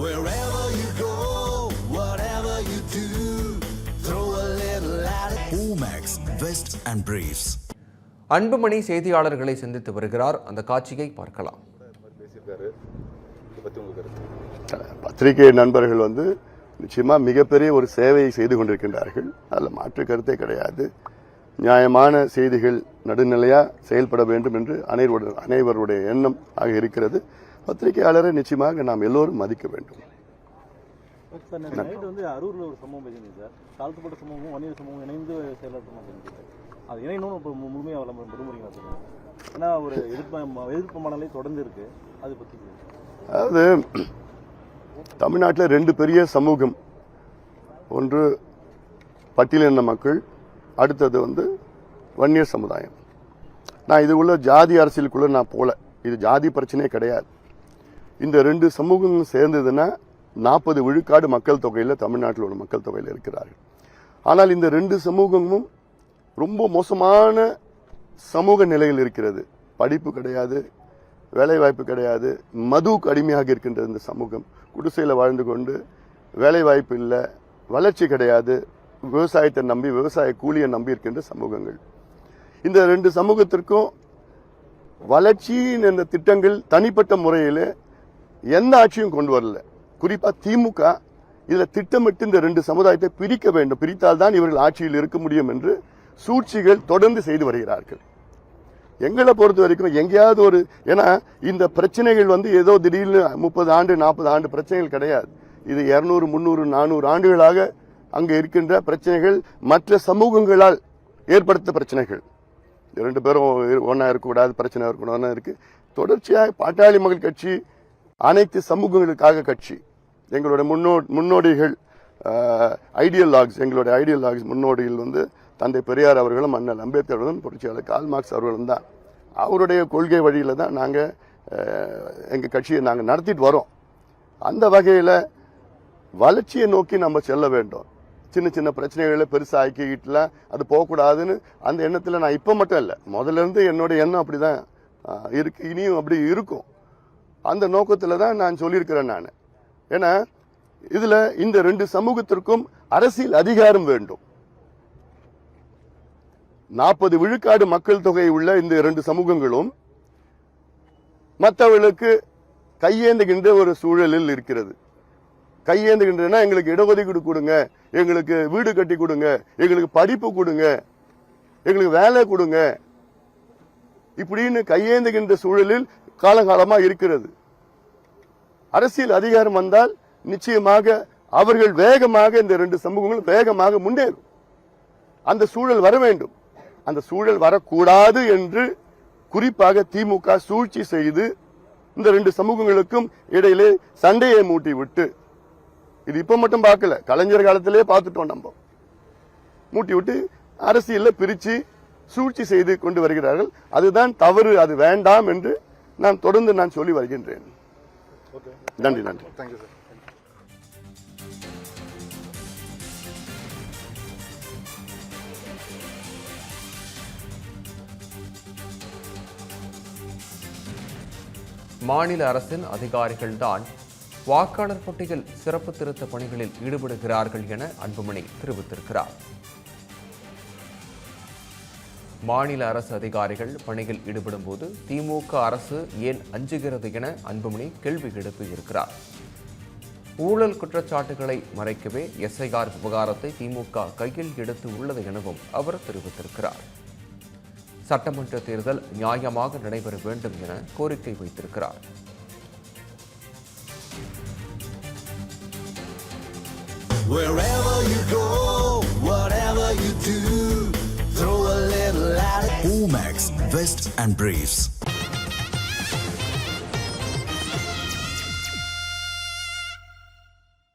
Wherever you go, whatever you do, throw a little at it. Omax, Vest and Briefs. Anbumani செய்தியாளர்களை சந்தித்து வருகிறார். அந்த காட்சியை பார்க்கலாம். பத்திரிகை நண்பர்கள் நிச்சயமா மிகப்பெரிய ஒரு சேவையை செய்து கொண்டிருக்கின்றார்கள். அதில் மாற்று கருத்தே கிடையாது. நியாயமான செய்திகள் நடுநிலையா செயல்பட வேண்டும் என்று அனைவருடைய எண்ணம் ஆக இருக்கிறது. பத்திரிகையாளரை நிச்சயமாக நாம் எல்லோரும் மதிக்க வேண்டும். அரூர்ல ஒரு சம்பவம் சார், தாழ்த்தப்பட்ட சமூகமும் வன்னியர் சமூகம் இணைந்து செயலாற்ற அது இணையணும் முழுமையாக விரும்புறீங்களா சார்? ஏன்னா ஒரு எதிர்ப்பு மனநிலை தொடர்ந்து இருக்கு, அது பற்றி. அதாவது தமிழ்நாட்டில் ரெண்டு பெரிய சமூகம், ஒன்று பட்டியலின மக்கள், அடுத்தது வன்னியர் சமுதாயம். நான் இது உள்ள ஜாதி அரசியலுக்குள்ள நான் போல, இது ஜாதி பிரச்சனையே கிடையாது. இந்த ரெண்டு சமூகங்களும் சேர்ந்ததுன்னா 40 விழுக்காடு மக்கள் தொகையில் தமிழ்நாட்டில் உள்ள மக்கள் தொகையில் இருக்கிறார்கள். ஆனால் இந்த ரெண்டு சமூகமும் ரொம்ப மோசமான சமூக நிலையில் இருக்கிறது. படிப்பு கிடையாது, வேலைவாய்ப்பு கிடையாது, மதுவுக்கு அடிமையாக இருக்கின்ற இந்த சமூகம். குடிசையில் வாழ்ந்து கொண்டு வேலைவாய்ப்பு இல்லை, வளர்ச்சி கிடையாது, விவசாயத்தை நம்பி விவசாய கூலியை நம்பி இருக்கின்ற சமூகங்கள். இந்த ரெண்டு சமூகத்திற்கும் வளர்ச்சியின் இந்த திட்டங்கள் தனிப்பட்ட முறையில் எந்த ஆட்சியும் கொண்டு வரல. குறிப்பா திமுக இதுல திட்டமிட்டு இந்த ரெண்டு சமுதாயத்தை பிரிக்க வேண்டும், பிரித்தால்தான் இவர்கள் ஆட்சியில் இருக்க முடியும் என்று சூழ்ச்சிகள் தொடர்ந்து செய்து வருகிறார்கள். எங்களை பொறுத்த வரைக்கும் எங்கேயாவது ஏன்னா இந்த பிரச்சனைகள் ஏதோ திடீர்னு 30 ஆண்டு 40 ஆண்டு பிரச்சனைகள் கிடையாது. இது 200 300 400 ஆண்டுகளாக அங்க இருக்கின்ற பிரச்சனைகள், மற்ற சமூகங்களால் ஏற்படுத்த பிரச்சனைகள். ரெண்டு பேரும் ஒன்னா இருக்கக்கூடாது, பிரச்சனை இருக்கக்கூடாது இருக்கு. தொடர்ச்சியாக பாட்டாளி மக்கள் கட்சி அனைத்து சமூகங்களுக்காக கட்சி. எங்களுடைய முன்னோடிகள் எங்களுடைய ஐடியல் முன்னோடிகள் தந்தை பெரியார் அவர்களும் அண்ணல் அம்பேத்கர் அவர்களும் புரட்சியாளர் கார்ல் மார்க்ஸ் அவர்களும் தான். அவருடைய கொள்கை வழியில தான் நாங்கள் எங்கள் கட்சியை நாங்கள் நடத்திட்டு வரோம். அந்த வகையில் வளர்ச்சியை நோக்கி நம்ம செல்ல வேண்டும். சின்ன சின்ன பிரச்சனைகளை பெருசாக்கிட்டுலாம் அது போகக்கூடாதுன்னு அந்த எண்ணத்தில் நான் இப்போ மட்டும் இல்லை, முதல்ல இருந்து என்னோட எண்ணம் அப்படிதான் இருக்கு, இனியும் அப்படி இருக்கும். அந்த நோக்கத்தில் தான் நான் சொல்லியிருக்கிறேன். நான் ஏன்னா இதுல இந்த ரெண்டு சமூகத்திற்கும் அரசியல் அதிகாரம் வேண்டும். 40 விழுக்காடு மக்கள் தொகை உள்ள இந்த இரண்டு சமூகங்களும் மற்றவர்களுக்கு கையேந்துகின்ற ஒரு சூழலில் இருக்கிறது. கையேந்துகின்றனா எங்களுக்கு இடஒதுக்கீடு கொடுங்க, எங்களுக்கு வீடு கட்டி கொடுங்க, எங்களுக்கு படிப்பு கொடுங்க, எங்களுக்கு வேலை கொடுங்க, இப்படின்னு கையேந்துகின்ற சூழலில் காலகாலமாக இருக்கிறது. அரசியல் அதிகாரம் வந்தால் நிச்சயமாக அவர்கள் வேகமாக, இந்த ரெண்டு சமூகங்களும் வேகமாக முன்னேறும். அந்த சூழல் வர வேண்டும். அந்த சூழல் வரக்கூடாது என்று குறிப்பாக திமுக சூழ்ச்சி செய்து இந்த ரெண்டு சமூகங்களுக்கும் இடையிலே சண்டையை மூட்டி விட்டு, இது இப்ப மட்டும் பார்க்கல, கலைஞர் காலத்திலே பார்த்துட்டோம், நம்ம மூட்டி விட்டு அரசியல்ல பிரிச்சு சூழ்ச்சி செய்து கொண்டு வருகிறார்கள். அதுதான் தவறு, அது வேண்டாம் என்று நான் தொடர்ந்து சொல்லி வருகின்றேன். நன்றி. மாநில அரசின் அதிகாரிகள்தான் வாக்காளர் பட்டியல் சிறப்பு திருத்த பணிகளில் ஈடுபடுகிறார்கள் என அன்புமணி தெரிவித்திருக்கிறார். மாநில அரசு அதிகாரிகள் பணியில் ஈடுபடும் போது திமுக அரசு ஏன் அஞ்சுகிறது என அன்புமணி கேள்வி எழுப்பியிருக்கிறார். ஊழல் குற்றச்சாட்டுகளை மறைக்கவே எஸ்ஐஆர் விவகாரத்தை திமுக கையில் எடுத்து உள்ளது எனவும் அவர் தெரிவித்திருக்கிறார். சட்டமன்ற தேர்தல் நியாயமாக நடைபெற வேண்டும் என கோரிக்கை வைத்திருக்கிறார். Wherever you go, whatever you do, throw a little at it. Omax, Vest and Briefs.